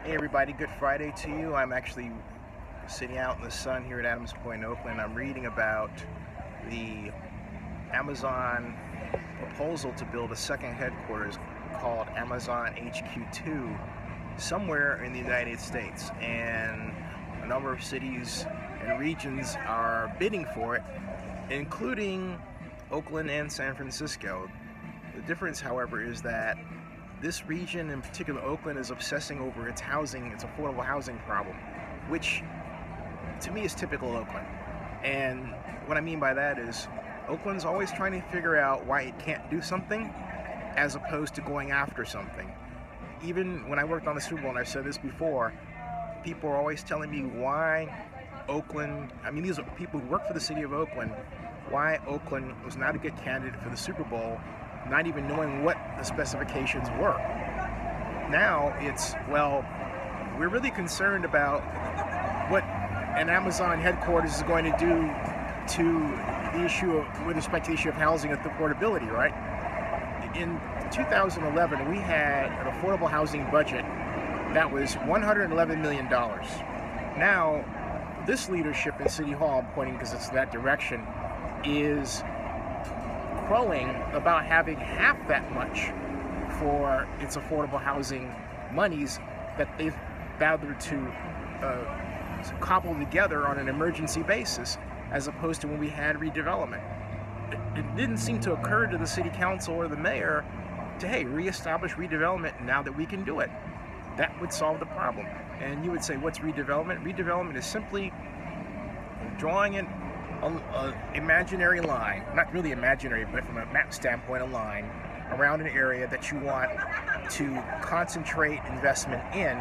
Hey everybody, good Friday to you. I'm actually sitting out in the sun here at Adams Point, Oakland. I'm reading about the Amazon proposal to build a second headquarters called Amazon HQ2 somewhere in the United States. And a number of cities and regions are bidding for it, including Oakland and San Francisco. The difference, however, is that this region, in particular Oakland, is obsessing over its affordable housing problem, which to me is typical Oakland. And what I mean by that is Oakland's always trying to figure out why it can't do something as opposed to going after something. Even when I worked on the Super Bowl, and I've said this before, people are always telling me why Oakland, these are people who work for the city of Oakland, why Oakland was not a good candidate for the Super Bowl, not even knowing what the specifications were. Now it's, well, we're really concerned about what an Amazon headquarters is going to do to the issue of, with respect to the issue of housing affordability, right? In 2011, we had an affordable housing budget that was $111 million. Now, this leadership in City Hall, I'm pointing because it's that direction, is crowing about having half that much for its affordable housing monies that they've gathered to cobble together on an emergency basis, as opposed to when we had redevelopment. It didn't seem to occur to the city council or the mayor to, hey, reestablish redevelopment now that we can do it. That would solve the problem. And you would say, what's redevelopment? Redevelopment is simply drawing an imaginary line, not really imaginary, but from a map standpoint, a line around an area that you want to concentrate investment in,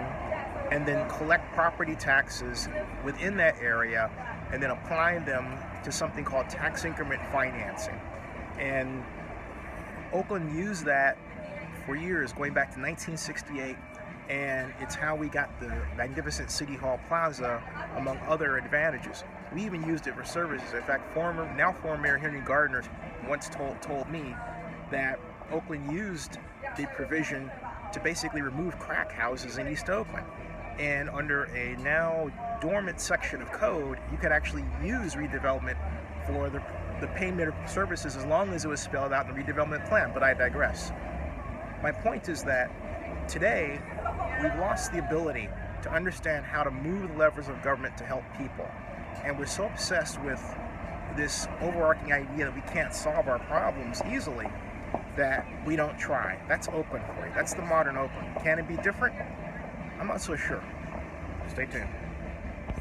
and then collect property taxes within that area, and then applying them to something called tax increment financing. And Oakland used that for years, going back to 1968, and it's how we got the magnificent City Hall Plaza, among other advantages. We even used it for services. In fact, now former Mayor Henry Gardner once told me that Oakland used the provision to basically remove crack houses in East Oakland. And under a now dormant section of code, you could actually use redevelopment for the payment of services as long as it was spelled out in the redevelopment plan, but I digress. My point is that today, we've lost the ability to understand how to move the levers of government to help people. And we're so obsessed with this overarching idea that we can't solve our problems easily that we don't try. That's Oakland for you. That's the modern Oakland. Can it be different? I'm not so sure. Stay tuned.